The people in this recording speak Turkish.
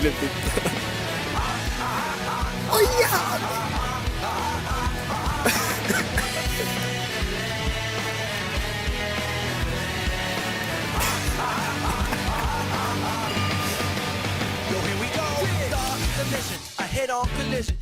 Olympic. Oh ya. Yo, here we go. Start the mission. A head-on collision.